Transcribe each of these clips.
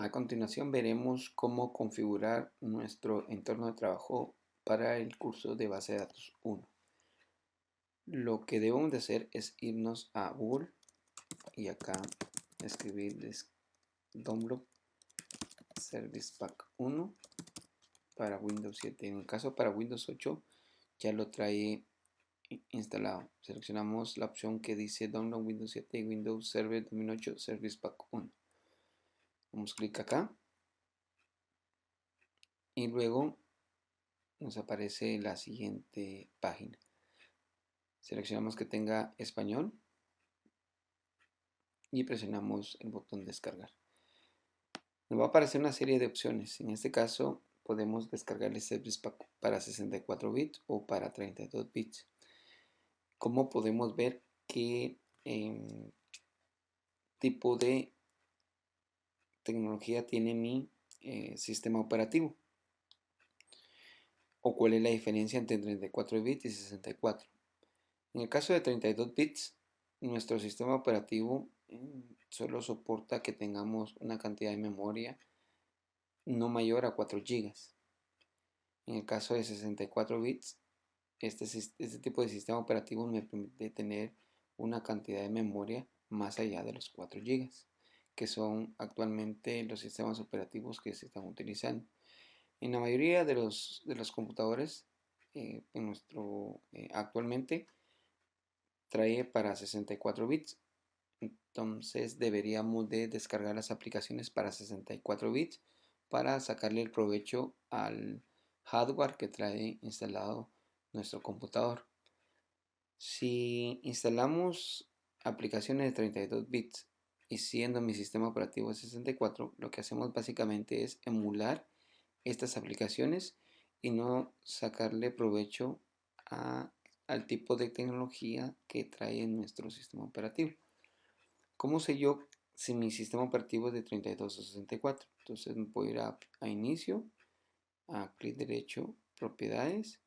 A continuación veremos cómo configurar nuestro entorno de trabajo para el curso de base de datos 1. Lo que debemos de hacer es irnos a Google y acá escribir download Service Pack 1 para Windows 7. En el caso para Windows 8 ya lo trae instalado. Seleccionamos la opción que dice Download Windows 7 y Windows Server 2008 Service Pack 1. Damos clic acá y luego nos aparece la siguiente página. Seleccionamos que tenga español y presionamos el botón descargar. Nos va a aparecer una serie de opciones. En este caso podemos descargar el Service Pack para 64 bits o para 32 bits. ¿Cómo podemos ver qué tipo de tecnología tiene mi sistema operativo? ¿O cuál es la diferencia entre 34 bits y 64? En el caso de 32 bits, nuestro sistema operativo solo soporta que tengamos una cantidad de memoria no mayor a 4 GB. En el caso de 64 bits, este tipo de sistema operativo me permite tener una cantidad de memoria más allá de los 4 GB, que son actualmente los sistemas operativos que se están utilizando. En la mayoría de los computadores, actualmente trae para 64 bits. Entonces deberíamos de descargar las aplicaciones para 64 bits para sacarle el provecho al hardware que trae instalado nuestro computador. Si instalamos aplicaciones de 32 bits y siendo mi sistema operativo de 64, lo que hacemos básicamente es emular estas aplicaciones y no sacarle provecho al tipo de tecnología que trae nuestro sistema operativo. ¿Cómo sé yo si mi sistema operativo es de 32 o 64? Entonces me puedo ir a inicio, a clic derecho, propiedades,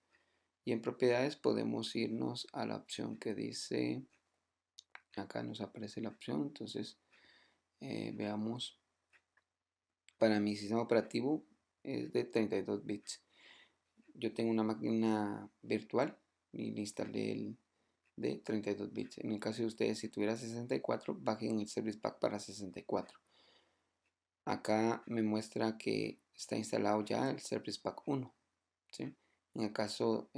y en propiedades podemos irnos a la opción que dice, acá nos aparece la opción, entonces veamos, para mi sistema operativo es de 32 bits. Yo tengo una máquina virtual y le instalé el de 32 bits. En el caso de ustedes, si tuviera 64, bajen el Service Pack para 64. Acá me muestra que está instalado ya el Service Pack 1. ¿sí? En el caso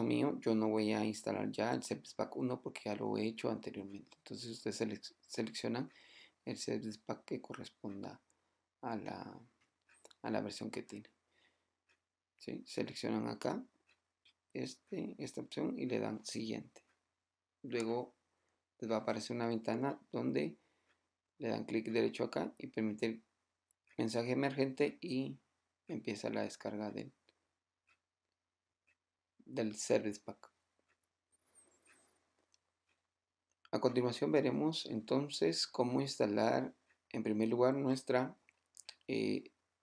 mío, yo no voy a instalar ya el Service Pack 1 porque ya lo he hecho anteriormente. Entonces ustedes seleccionan el Service Pack que corresponda a la versión que tiene. ¿sí? Seleccionan acá esta opción y le dan siguiente. Luego les va a aparecer una ventana donde le dan clic derecho acá y permite mensaje emergente y empieza la descarga del Service Pack. A continuación veremos entonces cómo instalar en primer lugar nuestra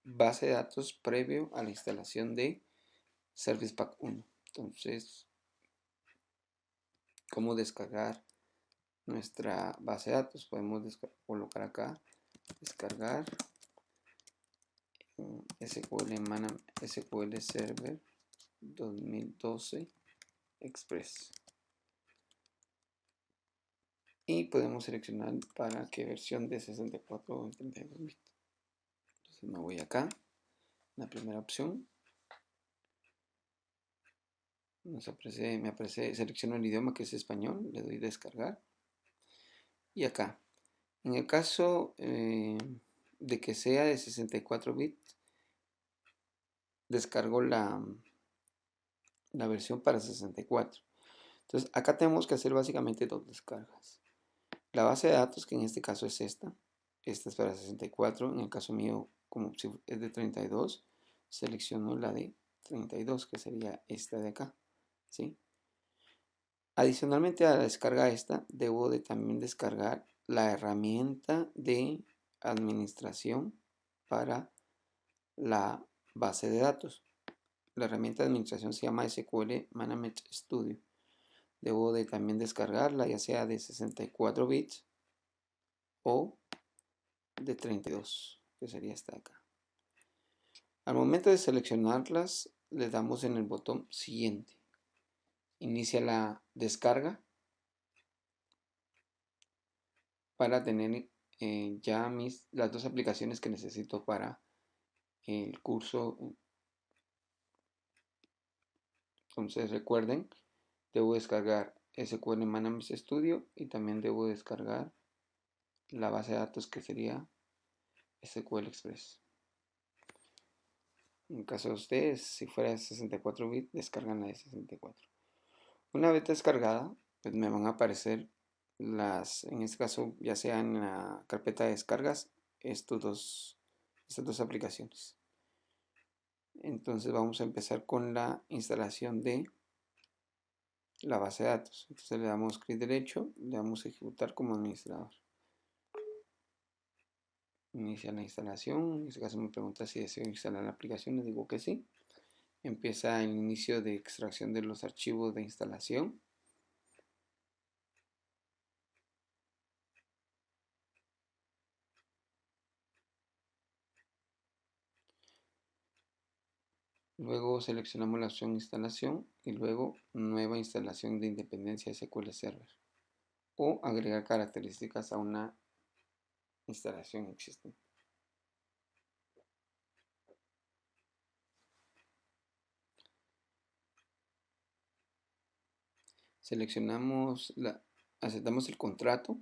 base de datos previo a la instalación de Service Pack 1. Entonces, cómo descargar nuestra base de datos. Podemos colocar acá, descargar SQL Server 2012 Express. Y podemos seleccionar para qué versión de 64 o 32 bits. Entonces me voy acá, la primera opción. Me aparece, selecciono el idioma que es español, le doy descargar. Y acá, en el caso de que sea de 64 bits, descargo la versión para 64. Entonces acá tenemos que hacer básicamente dos descargas. La base de datos, que en este caso es esta es para 64, en el caso mío como si es de 32, selecciono la de 32, que sería esta de acá. ¿sí? Adicionalmente a la descarga esta, debo de también descargar la herramienta de administración para la base de datos. La herramienta de administración se llama SQL Management Studio. Debo de también descargarla, ya sea de 64 bits o de 32, que sería esta de acá. Al momento de seleccionarlas, le damos en el botón siguiente. Inicia la descarga para tener ya las dos aplicaciones que necesito para el curso. Entonces recuerden, debo descargar SQL Management Studio y también debo descargar la base de datos que sería SQL Express. En caso de ustedes, si fuera de 64 bits, descargan la de 64. Una vez descargada, pues me van a aparecer en este caso, ya sea en la carpeta de descargas, estas dos aplicaciones. Entonces vamos a empezar con la instalación de la base de datos. Entonces le damos clic derecho, le damos a ejecutar como administrador. Inicia la instalación. En este caso me pregunta si deseo instalar la aplicación, le digo que sí. Empieza el inicio de extracción de los archivos de instalación. Luego seleccionamos la opción instalación y luego nueva instalación de independencia SQL Server o agregar características a una instalación existente. Aceptamos el contrato,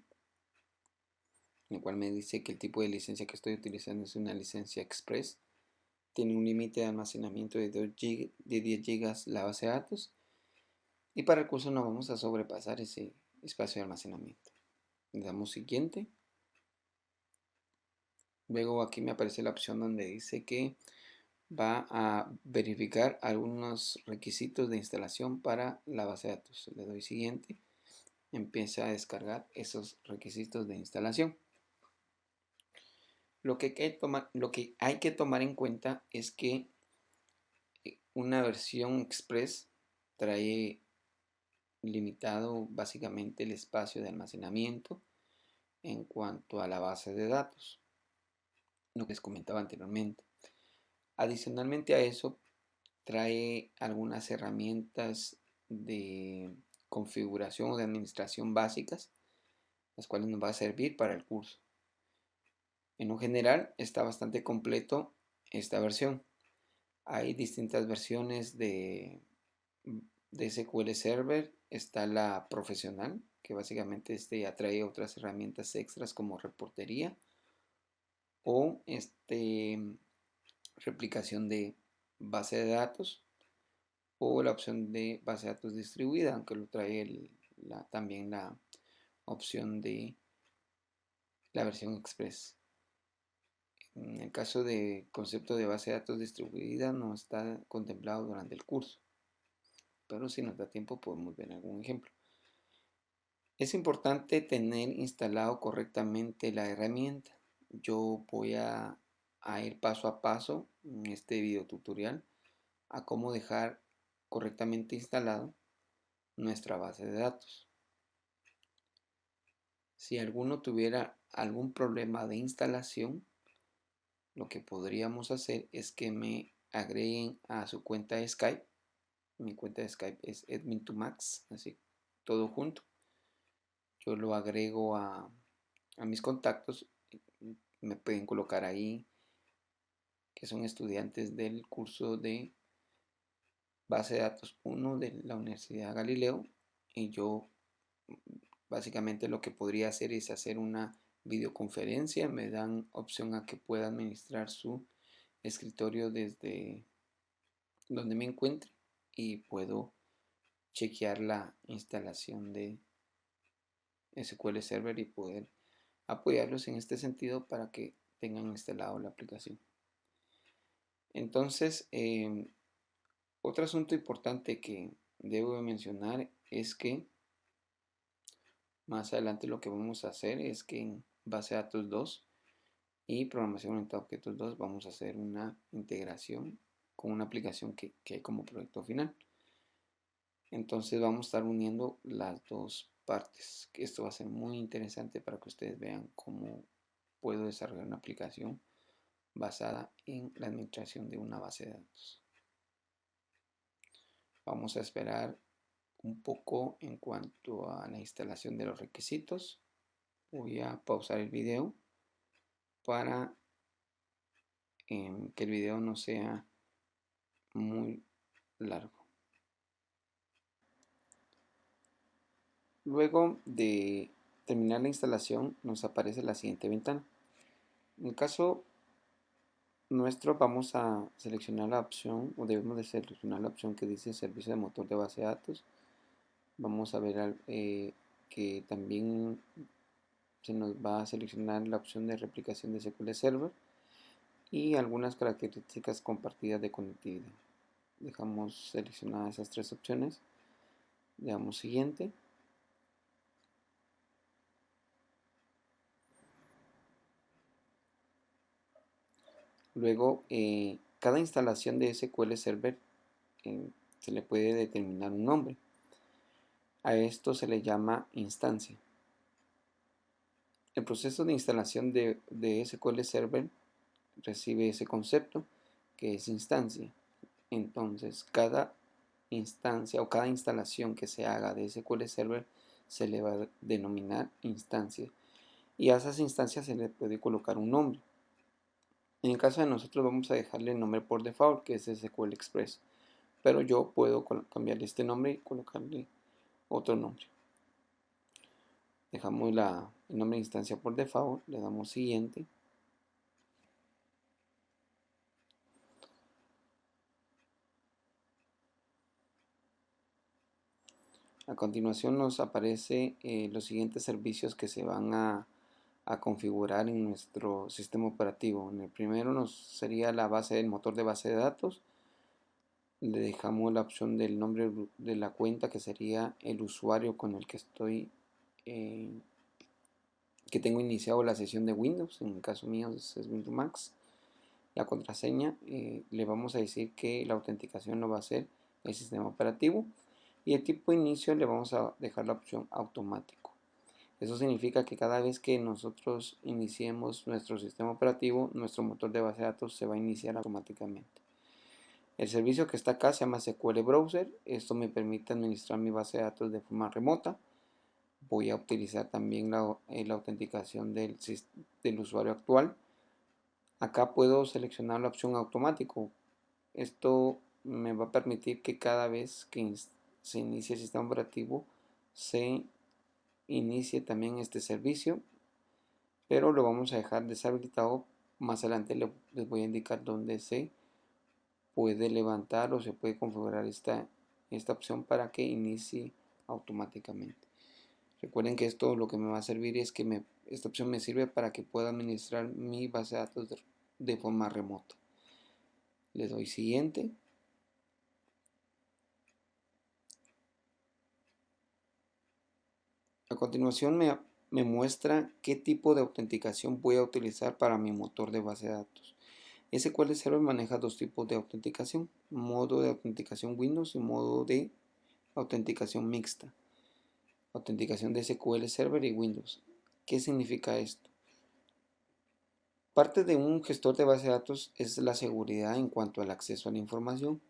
en el cual me dice que el tipo de licencia que estoy utilizando es una licencia Express. Tiene un límite de almacenamiento de 10 GB la base de datos. Y para el curso no vamos a sobrepasar ese espacio de almacenamiento. Le damos siguiente. Luego aquí me aparece la opción donde dice que va a verificar algunos requisitos de instalación para la base de datos. Le doy siguiente. Empieza a descargar esos requisitos de instalación. Lo que hay que tomar en cuenta es que una versión Express trae limitado básicamente el espacio de almacenamiento en cuanto a la base de datos, lo que les comentaba anteriormente. Adicionalmente a eso, trae algunas herramientas de configuración o de administración básicas, las cuales nos va a servir para el curso. En lo general, está bastante completo esta versión. Hay distintas versiones de SQL Server. Está la profesional, que básicamente atrae otras herramientas extras como reportería o replicación de base de datos, o la opción de base de datos distribuida, aunque lo trae también la opción de la versión Express. En el caso de concepto de base de datos distribuida no está contemplado durante el curso, pero si nos da tiempo podemos ver algún ejemplo. Es importante tener instalado correctamente la herramienta. Yo voy a ir paso a paso en este video tutorial a cómo dejar correctamente instalado nuestra base de datos. Si alguno tuviera algún problema de instalación, lo que podríamos hacer es que me agreguen a su cuenta de Skype. Mi cuenta de Skype es Edmin2Max, así todo junto. Yo lo agrego a mis contactos. Me pueden colocar ahí que son estudiantes del curso de base de datos 1 de la Universidad Galileo, y yo básicamente lo que podría hacer es hacer una videoconferencia. Me dan opción a que pueda administrar su escritorio desde donde me encuentre y puedo chequear la instalación de SQL Server y poder apoyarlos en este sentido para que tengan instalado la aplicación. Entonces, otro asunto importante que debo mencionar es que más adelante lo que vamos a hacer es que en base de datos 2 y programación orientada a objetos 2 vamos a hacer una integración con una aplicación que hay como proyecto final. Entonces vamos a estar uniendo las dos partes. Esto va a ser muy interesante para que ustedes vean cómo puedo desarrollar una aplicación basada en la administración de una base de datos. Vamos a esperar un poco en cuanto a la instalación de los requisitos. Voy a pausar el video para que el video no sea muy largo. Luego de terminar la instalación nos aparece la siguiente ventana. En el caso nuestro vamos a seleccionar la opción, o debemos de seleccionar la opción que dice servicio de motor de base de datos. Vamos a ver que también se nos va a seleccionar la opción de replicación de SQL Server y algunas características compartidas de conectividad. Dejamos seleccionadas esas tres opciones. Le damos siguiente. Luego, cada instalación de SQL Server se le puede determinar un nombre. A esto se le llama instancia. El proceso de instalación de SQL Server recibe ese concepto que es instancia. Entonces, cada instancia o cada instalación que se haga de SQL Server se le va a denominar instancia. Y a esas instancias se le puede colocar un nombre. En el caso de nosotros vamos a dejarle el nombre por default, que es SQL Express. Pero yo puedo cambiarle este nombre y colocarle otro nombre. Dejamos el nombre de instancia por default, le damos siguiente. A continuación nos aparece los siguientes servicios que se van a configurar en nuestro sistema operativo. En el primero sería la base del motor de base de datos. Le dejamos la opción del nombre de la cuenta, que sería el usuario con el que estoy que tengo iniciado la sesión de Windows. En el caso mío es Windows Max. La contraseña, le vamos a decir que la autenticación lo va a hacer el sistema operativo, y el tipo de inicio le vamos a dejar la opción automático. Eso significa que cada vez que nosotros iniciemos nuestro sistema operativo, nuestro motor de base de datos se va a iniciar automáticamente. El servicio que está acá se llama SQL Browser. Esto me permite administrar mi base de datos de forma remota. Voy a utilizar también la autenticación del usuario actual. Acá puedo seleccionar la opción automático. Esto me va a permitir que cada vez que se inicie el sistema operativo se inicie también este servicio, pero lo vamos a dejar deshabilitado. Más adelante les voy a indicar dónde se puede levantar o se puede configurar esta opción para que inicie automáticamente. Recuerden que esto lo que me va a servir es que esta opción me sirve para que pueda administrar mi base de datos de forma remota. Le doy siguiente. A continuación me muestra qué tipo de autenticación voy a utilizar para mi motor de base de datos. SQL Server maneja dos tipos de autenticación: modo de autenticación Windows y modo de autenticación mixta. Autenticación de SQL Server y Windows. ¿Qué significa esto? Parte de un gestor de base de datos es la seguridad en cuanto al acceso a la información.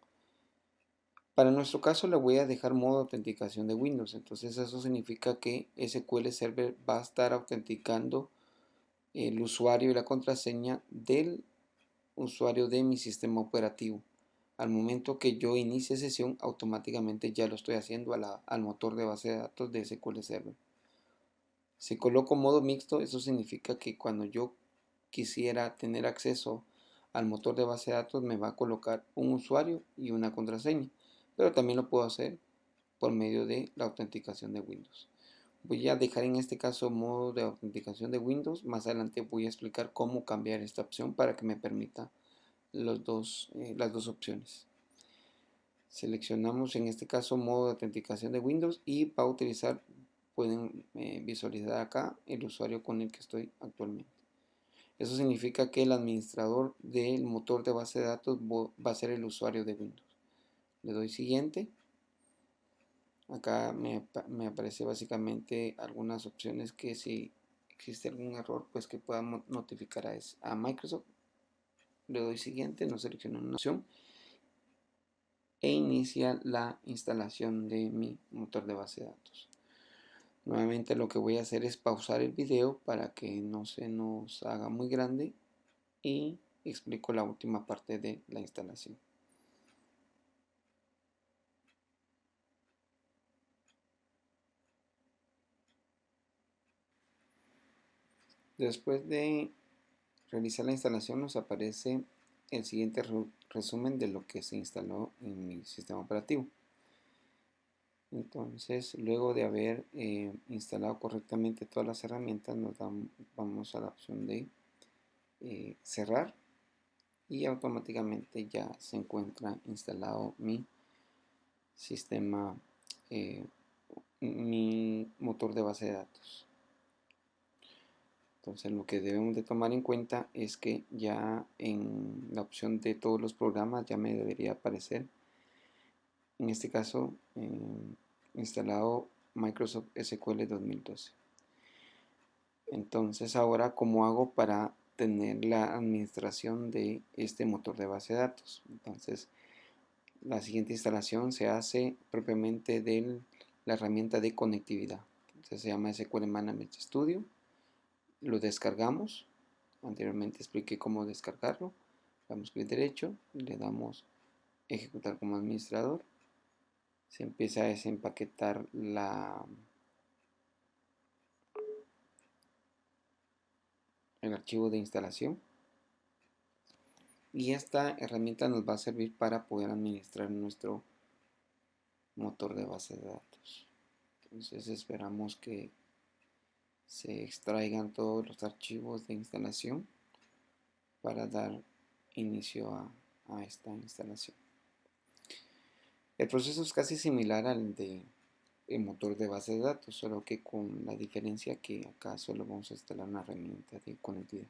Para nuestro caso le voy a dejar modo autenticación de Windows. Entonces eso significa que SQL Server va a estar autenticando el usuario y la contraseña del usuario de mi sistema operativo. Al momento que yo inicie sesión, automáticamente ya lo estoy haciendo al motor de base de datos de SQL Server. Si coloco modo mixto, eso significa que cuando yo quisiera tener acceso al motor de base de datos, me va a colocar un usuario y una contraseña, pero también lo puedo hacer por medio de la autenticación de Windows. Voy a dejar en este caso modo de autenticación de Windows. Más adelante voy a explicar cómo cambiar esta opción para que me permita las dos opciones. Seleccionamos en este caso modo de autenticación de Windows y va a utilizar, pueden visualizar acá el usuario con el que estoy actualmente. Eso significa que el administrador del motor de base de datos va a ser el usuario de Windows. Le doy siguiente. Acá me aparece básicamente algunas opciones que existe algún error, pues que pueda notificar a Microsoft. Le doy siguiente, no selecciono una opción e inicia la instalación de mi motor de base de datos. Nuevamente lo que voy a hacer es pausar el video para que no se nos haga muy grande y explico la última parte de la instalación. Después de realizar la instalación nos aparece el siguiente resumen de lo que se instaló en mi sistema operativo. Entonces, luego de haber instalado correctamente todas las herramientas, vamos a la opción de cerrar y automáticamente ya se encuentra instalado mi sistema, mi motor de base de datos. Entonces lo que debemos de tomar en cuenta es que ya en la opción de todos los programas ya me debería aparecer, en este caso, instalado Microsoft SQL 2012. Entonces ahora, ¿cómo hago para tener la administración de este motor de base de datos? Entonces la siguiente instalación se hace propiamente de la herramienta de conectividad. Entonces se llama SQL Management Studio. Lo descargamos. Anteriormente expliqué cómo descargarlo. Damos clic derecho, le damos ejecutar como administrador. Se empieza a desempaquetar el archivo de instalación. Y esta herramienta nos va a servir para poder administrar nuestro motor de base de datos. Entonces esperamos que se extraigan todos los archivos de instalación para dar inicio a esta instalación. El proceso es casi similar al de el motor de base de datos, solo que con la diferencia que acá solo vamos a instalar una herramienta de conectividad.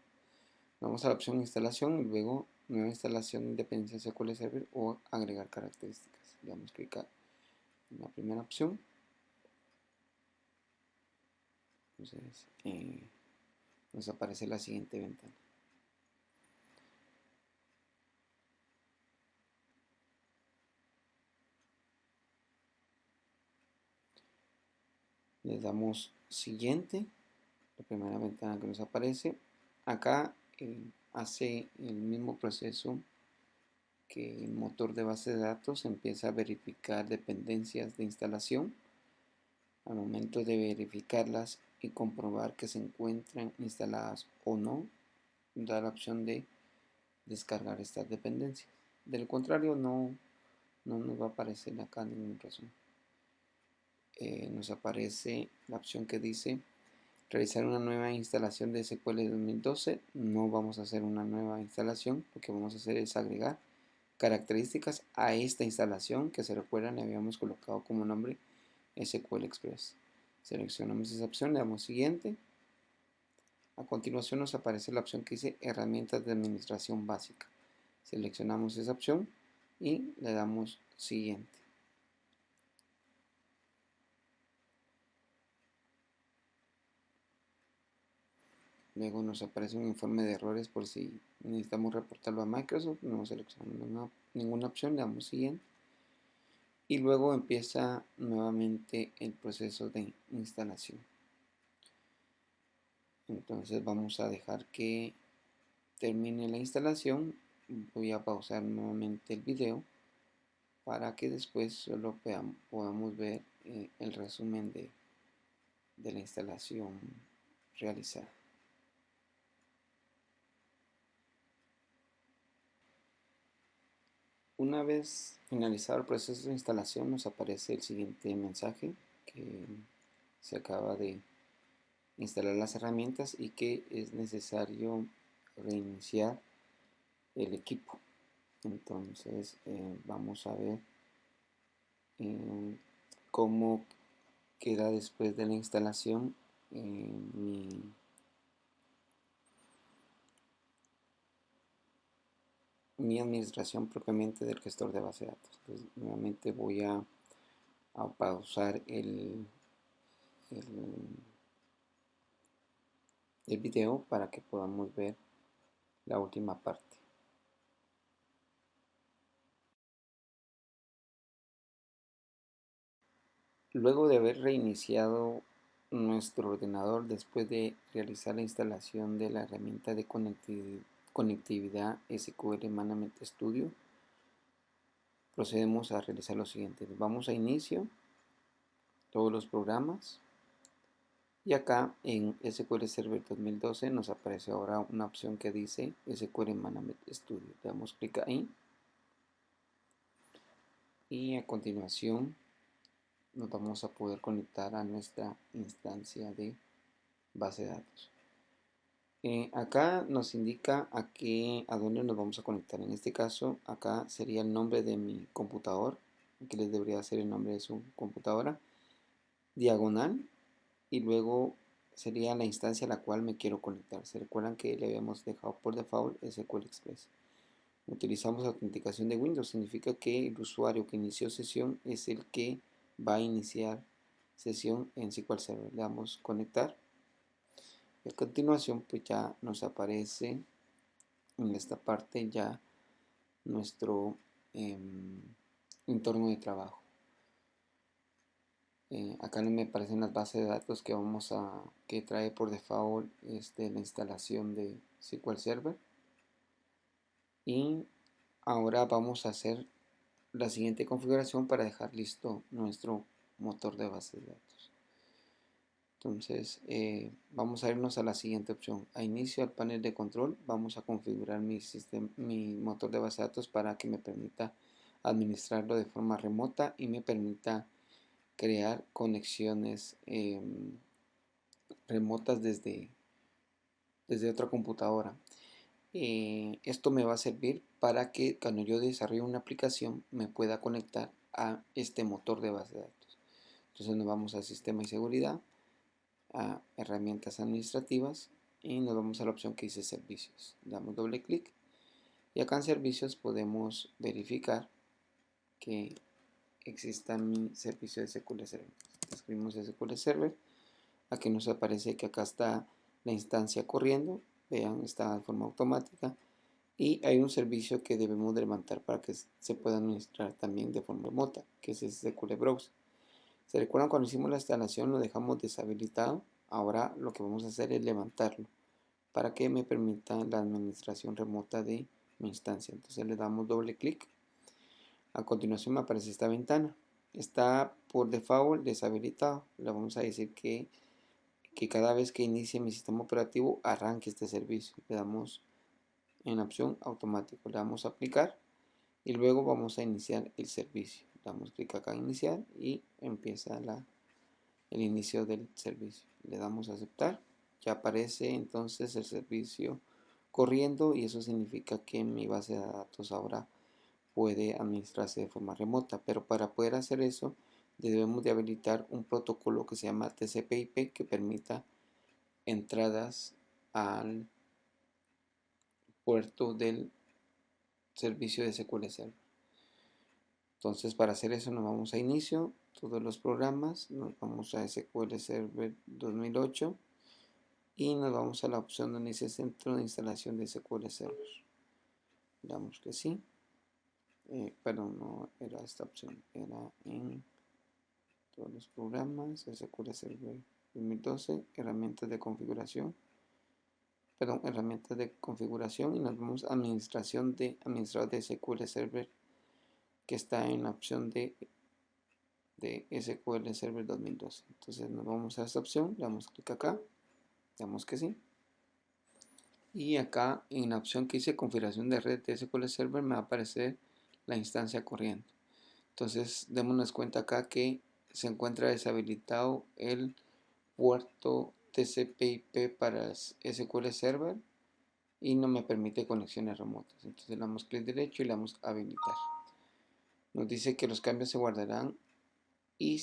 Vamos a la opción instalación y luego nueva instalación de dependencias SQL Server o agregar características. Le damos clic en la primera opción. Entonces nos aparece la siguiente ventana. Le damos siguiente, la primera ventana que nos aparece. Acá hace el mismo proceso que el motor de base de datos, empieza a verificar dependencias de instalación. Al momento de verificarlas y comprobar que se encuentran instaladas o no, da la opción de descargar estas dependencias. Del contrario, no nos va a aparecer acá ningún resumen. Nos aparece la opción que dice realizar una nueva instalación de SQL 2012. No vamos a hacer una nueva instalación, lo que vamos a hacer es agregar características a esta instalación que, se recuerdan, le habíamos colocado como nombre SQL Express. Seleccionamos esa opción, le damos siguiente. A continuación nos aparece la opción que dice herramientas de administración básica. Seleccionamos esa opción y le damos siguiente. Luego nos aparece un informe de errores por si necesitamos reportarlo a Microsoft. No seleccionamos ninguna opción, le damos siguiente. Y luego empieza nuevamente el proceso de instalación. Entonces vamos a dejar que termine la instalación. Voy a pausar nuevamente el video para que después solo podamos ver el resumen de la instalación realizada. Una vez finalizado el proceso de instalación, nos aparece el siguiente mensaje, que se acaba de instalar las herramientas y que es necesario reiniciar el equipo. Entonces vamos a ver cómo queda después de la instalación mi administración propiamente del gestor de base de datos. Entonces, nuevamente voy a pausar el video para que podamos ver la última parte. Luego de haber reiniciado nuestro ordenador después de realizar la instalación de la herramienta de conectividad SQL Management Studio, procedemos a realizar lo siguiente. Vamos a inicio, todos los programas, y acá en SQL Server 2012 nos aparece ahora una opción que dice SQL Management Studio. Le damos clic ahí y a continuación nos vamos a poder conectar a nuestra instancia de base de datos. Acá nos indica a dónde nos vamos a conectar. En este caso, acá sería el nombre de mi computador, que les debería ser el nombre de su computadora, diagonal, y luego sería la instancia a la cual me quiero conectar. Se recuerdan que le habíamos dejado por default SQL Express. Utilizamos autenticación de Windows, significa que el usuario que inició sesión es el que va a iniciar sesión en SQL Server. Le damos conectar. A continuación, pues ya nos aparece en esta parte ya nuestro entorno de trabajo. Acá me aparecen las bases de datos que trae por default la instalación de SQL Server. Y ahora vamos a hacer la siguiente configuración para dejar listo nuestro motor de bases de datos. Entonces vamos a irnos a la siguiente opción. A inicio al panel de control vamos a configurar mi motor de base de datos para que me permita administrarlo de forma remota y me permita crear conexiones remotas desde otra computadora. Esto me va a servir para que cuando yo desarrolle una aplicación me pueda conectar a este motor de base de datos. Entonces nos vamos a sistema y seguridad, a herramientas administrativas y nos vamos a la opción que dice servicios. Damos doble clic y acá en servicios podemos verificar que exista mi servicio de SQL Server. Escribimos SQL Server, aquí nos aparece que acá está la instancia corriendo, vean, está de forma automática y hay un servicio que debemos de levantar para que se pueda administrar también de forma remota, que es SQL Browser. ¿Se recuerdan cuando hicimos la instalación lo dejamos deshabilitado? Ahora lo que vamos a hacer es levantarlo para que me permita la administración remota de mi instancia. Entonces le damos doble clic. A continuación me aparece esta ventana. Está por default deshabilitado. Le vamos a decir que cada vez que inicie mi sistema operativo arranque este servicio. Le damos en la opción automático. Le damos a aplicar y luego vamos a iniciar el servicio. Damos clic acá en iniciar y empieza el inicio del servicio. Le damos a aceptar. Ya aparece entonces el servicio corriendo y eso significa que mi base de datos ahora puede administrarse de forma remota. Pero para poder hacer eso debemos de habilitar un protocolo que se llama TCP/IP que permita entradas al puerto del servicio de SQL Server. Entonces para hacer eso nos vamos a inicio, todos los programas, nos vamos a SQL Server 2008 y nos vamos a la opción donde dice centro de instalación de SQL Server. Le damos que sí. Perdón, no era esta opción, era en todos los programas, SQL Server 2012, herramientas de configuración. Perdón, herramientas de configuración y nos vamos a administrador de SQL Server que está en la opción de SQL Server 2012. Entonces nos vamos a esta opción, le damos clic acá, le damos que sí. Y acá en la opción que dice configuración de red de SQL Server me va a aparecer la instancia corriendo. Entonces démonos cuenta acá que se encuentra deshabilitado el puerto TCP/IP para SQL Server y no me permite conexiones remotas. Entonces le damos clic derecho y le damos a habilitar. Nos dice que los cambios se guardarán y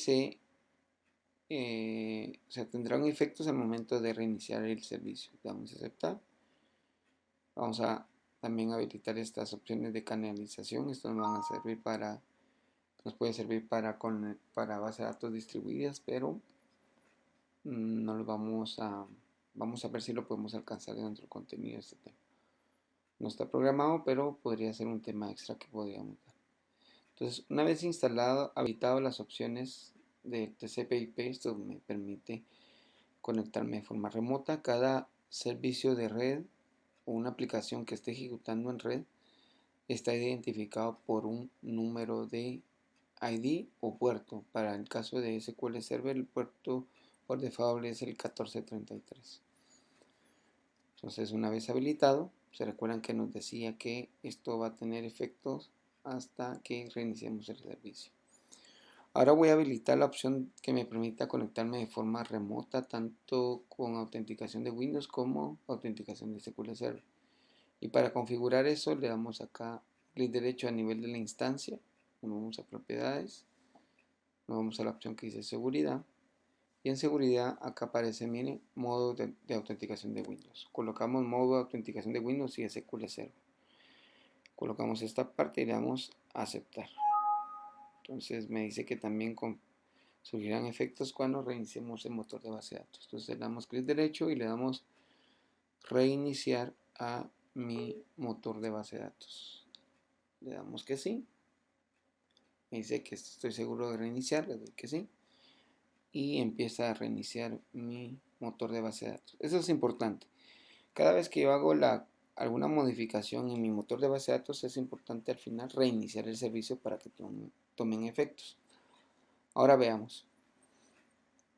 tendrán efectos al momento de reiniciar el servicio. Le damos a aceptar. Vamos a también habilitar estas opciones de canalización. Esto nos puede servir para bases de datos distribuidas, pero no lo vamos a Vamos a ver si lo podemos alcanzar dentro del contenido de este tema. No está programado, pero podría ser un tema extra que podríamos dar. Entonces, una vez instalado, habilitado las opciones de TCP/IP, esto me permite conectarme de forma remota. Cada servicio de red o una aplicación que esté ejecutando en red está identificado por un número de ID o puerto. Para el caso de SQL Server, el puerto por default es el 1433. Entonces, una vez habilitado, se recuerdan que nos decía que esto va a tener efectos hasta que reiniciemos el servicio. Ahora voy a habilitar la opción que me permita conectarme de forma remota, tanto con autenticación de Windows como autenticación de SQL Server. Y para configurar eso, le damos acá clic derecho a nivel de la instancia, nos vamos a propiedades, nos vamos a la opción que dice seguridad. Y en seguridad acá aparece, miren, modo de autenticación de Windows. Colocamos modo de autenticación de Windows y SQL Server. Colocamos esta parte y le damos a aceptar. Entonces me dice que también surgirán efectos cuando reiniciemos el motor de base de datos. Entonces le damos clic derecho y le damos reiniciar a mi motor de base de datos. Le damos que sí. Me dice que estoy seguro de reiniciar, le doy que sí. Y empieza a reiniciar mi motor de base de datos. Eso es importante. Cada vez que yo hago alguna modificación en mi motor de base de datos, es importante al final reiniciar el servicio para que tomen efectos. Ahora veamos.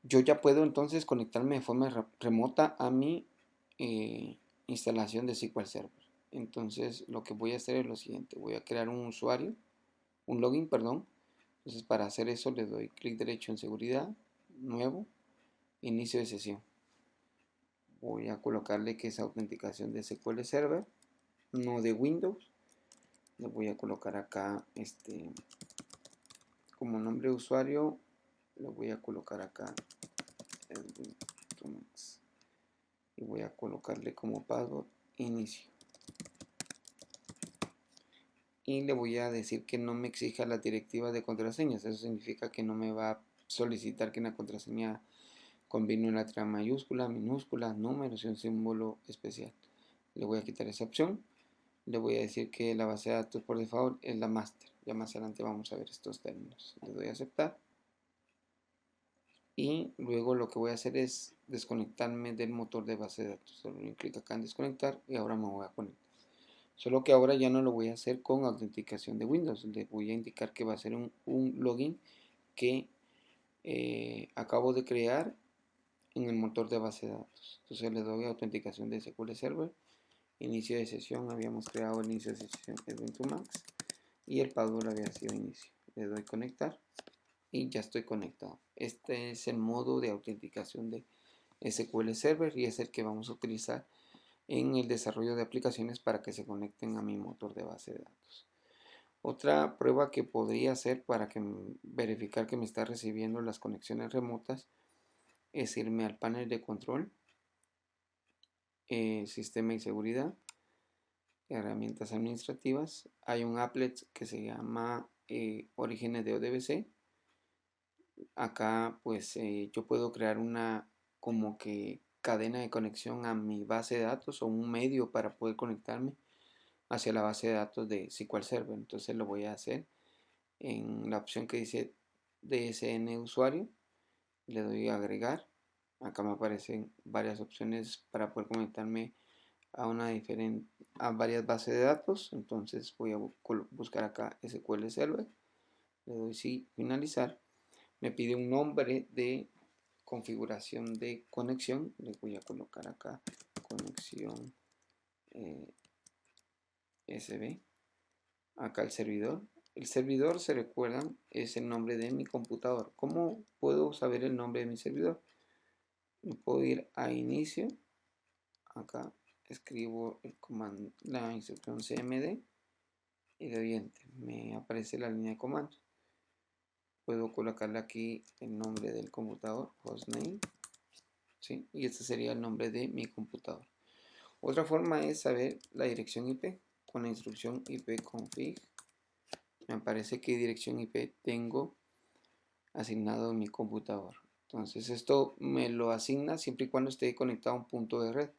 Yo ya puedo entonces conectarme de forma remota a mi instalación de SQL Server. Entonces lo que voy a hacer es lo siguiente. Voy a crear un usuario, un login, perdón. Entonces para hacer eso le doy clic derecho en seguridad, nuevo, inicio de sesión. Voy a colocarle que es autenticación de SQL Server, no de Windows. Le voy a colocar acá como nombre de usuario, le voy a colocar acá Edwin Tumax. Y voy a colocarle como password inicio. Y le voy a decir que no me exija las directivas de contraseñas. Eso significa que no me va a solicitar que en la contraseña combine una letra mayúscula, minúscula, números y un símbolo especial. Le voy a quitar esa opción. Le voy a decir que la base de datos por default es la master. Ya más adelante vamos a ver estos términos. Le doy a aceptar. Y luego lo que voy a hacer es desconectarme del motor de base de datos. Solo doy clic acá en desconectar y ahora me voy a conectar. Solo que ahora ya no lo voy a hacer con autenticación de Windows. Le voy a indicar que va a ser un login que acabo de crear en el motor de base de datos. Entonces le doy autenticación de SQL Server. Inicio de sesión, habíamos creado el inicio de sesión Edwin Tumax y el password había sido inicio. Le doy conectar y ya estoy conectado. Este es el modo de autenticación de SQL Server y es el que vamos a utilizar en el desarrollo de aplicaciones para que se conecten a mi motor de base de datos. Otra prueba que podría hacer para verificar que me está recibiendo las conexiones remotas es irme al panel de control, sistema y seguridad, herramientas administrativas. Hay un applet que se llama orígenes de ODBC. Acá pues yo puedo crear una como que cadena de conexión a mi base de datos o un medio para poder conectarme hacia la base de datos de SQL Server. Entonces lo voy a hacer en la opción que dice DSN usuario. Le doy a agregar. Acá me aparecen varias opciones para poder conectarme a a varias bases de datos. Entonces voy a buscar acá SQL Server. Le doy sí, finalizar. Me pide un nombre de configuración de conexión. Le voy a colocar acá conexión SB. Acá el servidor. El servidor, se recuerdan, es el nombre de mi computador. ¿Cómo puedo saber el nombre de mi servidor? Me puedo ir a inicio. Acá escribo el comando, la instrucción cmd y le doy enter. Me aparece la línea de comandos. Puedo colocarle aquí el nombre del computador, hostname, ¿sí? Y este sería el nombre de mi computador. Otra forma es saber la dirección IP. Con la instrucción ipconfig me aparece qué dirección IP tengo asignado en mi computador. Entonces esto me lo asigna siempre y cuando esté conectado a un punto de red.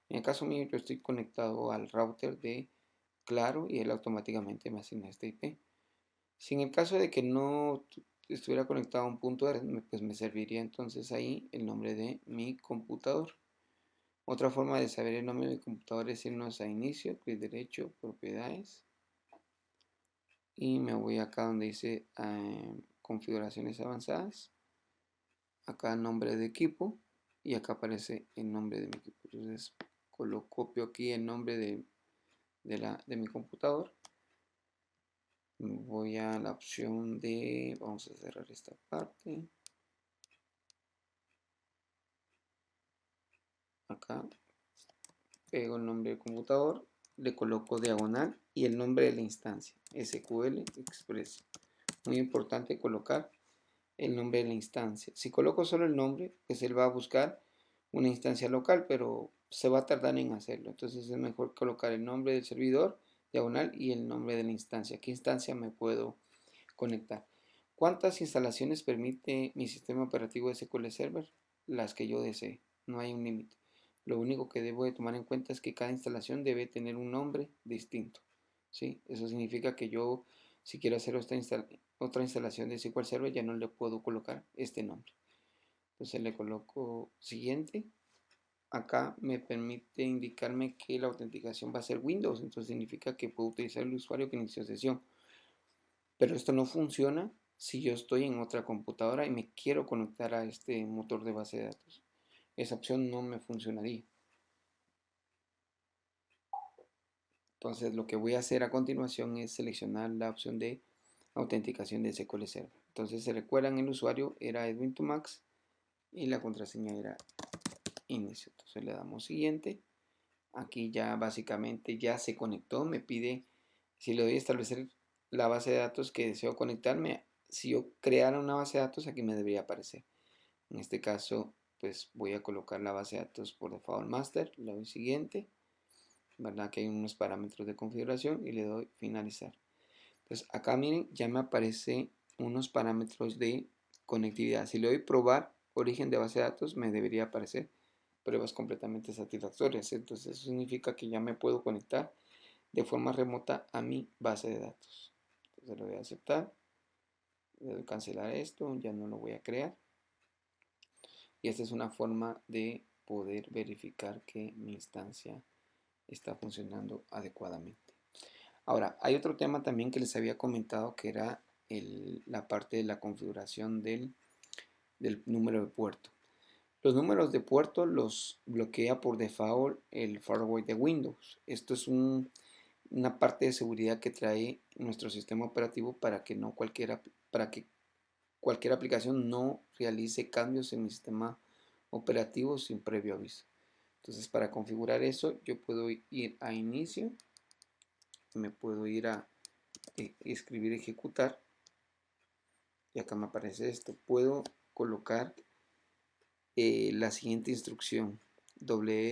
En el caso mío yo estoy conectado al router de Claro y él automáticamente me asigna este IP. Si en el caso de que no estuviera conectado a un punto de red, pues me serviría entonces ahí el nombre de mi computador. Otra forma de saber el nombre de mi computador es irnos a inicio, clic derecho, propiedades. Y me voy acá donde dice configuraciones avanzadas. Acá nombre de equipo. Y acá aparece el nombre de mi equipo. Entonces copio aquí el nombre de mi computador. Voy a la opción de, vamos a cerrar esta parte. Acá pego el nombre del computador, le coloco diagonal y el nombre de la instancia, SQL Express. Muy importante colocar el nombre de la instancia. Si coloco solo el nombre, pues él va a buscar una instancia local, pero se va a tardar en hacerlo. Entonces es mejor colocar el nombre del servidor, diagonal, y el nombre de la instancia. ¿Qué instancia me puedo conectar? ¿Cuántas instalaciones permite mi sistema operativo SQL Server? Las que yo desee. No hay un límite. Lo único que debo de tomar en cuenta es que cada instalación debe tener un nombre distinto. ¿Sí? Eso significa que yo, si quiero hacer otra instalación de SQL Server, ya no le puedo colocar este nombre. Entonces le coloco siguiente. Acá me permite indicarme que la autenticación va a ser Windows. Entonces significa que puedo utilizar el usuario que inició sesión. Pero esto no funciona si yo estoy en otra computadora y me quiero conectar a este motor de base de datos. Esa opción no me funcionaría. Entonces lo que voy a hacer a continuación es seleccionar la opción de autenticación de SQL Server. Entonces se recuerdan, el usuario era Edwin Tomax y la contraseña era inicio. Entonces le damos siguiente. Aquí ya básicamente ya se conectó. Me pide, si le doy a establecer la base de datos que deseo conectarme, si yo creara una base de datos, aquí me debería aparecer. En este caso, pues voy a colocar la base de datos por default master. Le doy siguiente. ¿Verdad? Que hay unos parámetros de configuración y le doy finalizar. Entonces acá miren, ya me aparece unos parámetros de conectividad. Si le doy probar origen de base de datos, me debería aparecer pruebas completamente satisfactorias. Entonces eso significa que ya me puedo conectar de forma remota a mi base de datos. Entonces lo voy a aceptar, le doy cancelar esto, ya no lo voy a crear. Y esta es una forma de poder verificar que mi instancia está funcionando adecuadamente. Ahora, hay otro tema también que les había comentado que era la parte de la configuración del número de puerto. Los números de puerto los bloquea por default el firewall de Windows. Esto es una parte de seguridad que trae nuestro sistema operativo para que cualquier aplicación no realice cambios en mi sistema operativo sin previo aviso. Entonces, para configurar eso, yo puedo ir a inicio, me puedo ir a escribir ejecutar y acá me aparece esto. Puedo colocar la siguiente instrucción: wf.msc.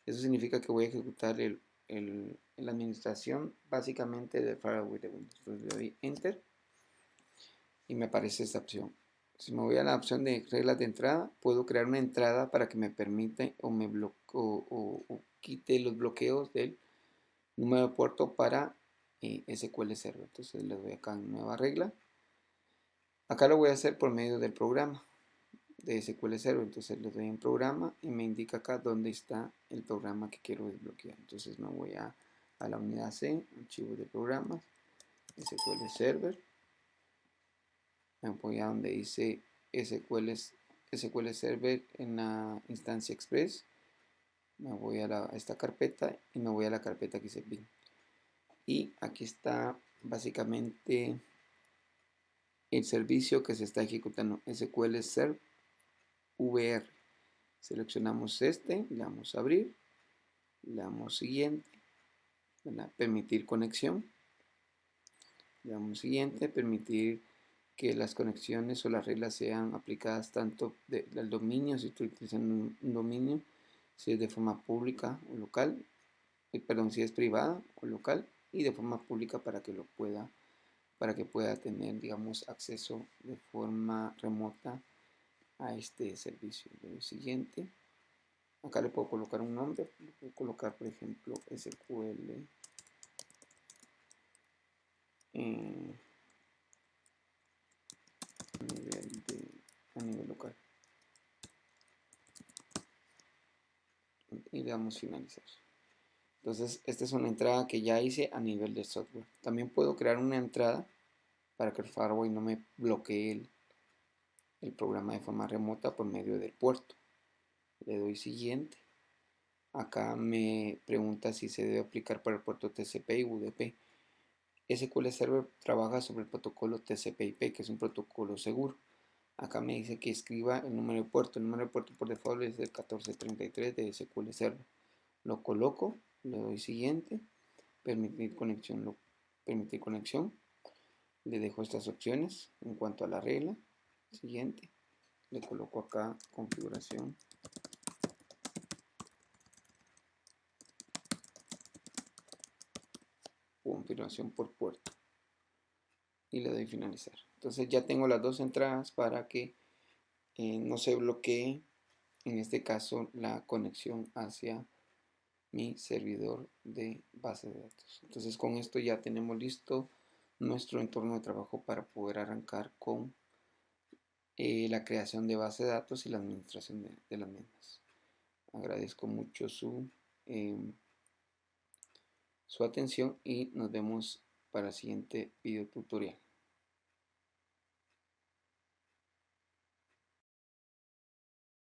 Eso significa que voy a ejecutar la administración básicamente del firewall de Windows. Entonces le doy enter y me aparece esta opción. Si me voy a la opción de reglas de entrada, puedo crear una entrada para que me permita o quite los bloqueos del número de puerto para SQL Server. Entonces le doy acá en nueva regla. Acá lo voy a hacer por medio del programa de SQL Server. Entonces le doy en programa y me indica acá dónde está el programa que quiero desbloquear. Entonces me voy a la unidad C, archivos de programas, SQL Server. Me voy a donde dice SQL Server en la instancia Express. Me voy a esta carpeta y me voy a la carpeta que dice bin. Y aquí está básicamente el servicio que se está ejecutando, SQL Server VR. Seleccionamos este, le damos a abrir, le damos siguiente, permitir conexión, le damos siguiente, permitir que las conexiones o las reglas sean aplicadas tanto del dominio, si estoy utilizando un dominio, si es de forma pública o local, perdón, si es privada o local, y de forma pública para que lo pueda para que pueda tener, digamos, acceso de forma remota a este servicio. Le doy siguiente. Acá le puedo colocar un nombre, le puedo colocar, por ejemplo, SQL a nivel local. Y le damos finalizar. Entonces, esta es una entrada que ya hice a nivel de software. También puedo crear una entrada para que el firewall no me bloquee el programa de forma remota por medio del puerto. Le doy siguiente. Acá me pregunta si se debe aplicar para el puerto TCP y UDP. SQL Server trabaja sobre el protocolo TCP/IP, que es un protocolo seguro. Acá me dice que escriba el número de puerto. El número de puerto por default es el 1433 de SQL Server. Lo coloco, le doy siguiente, permitir conexión. Le dejo estas opciones en cuanto a la regla. Siguiente, le coloco acá configuración. Configuración por puerto. Y le doy finalizar. Entonces ya tengo las dos entradas para que no se bloquee, en este caso, la conexión hacia mi servidor de base de datos. Entonces con esto ya tenemos listo nuestro entorno de trabajo para poder arrancar con la creación de base de datos y la administración de las mismas. Agradezco mucho su atención y nos vemos para el siguiente video tutorial.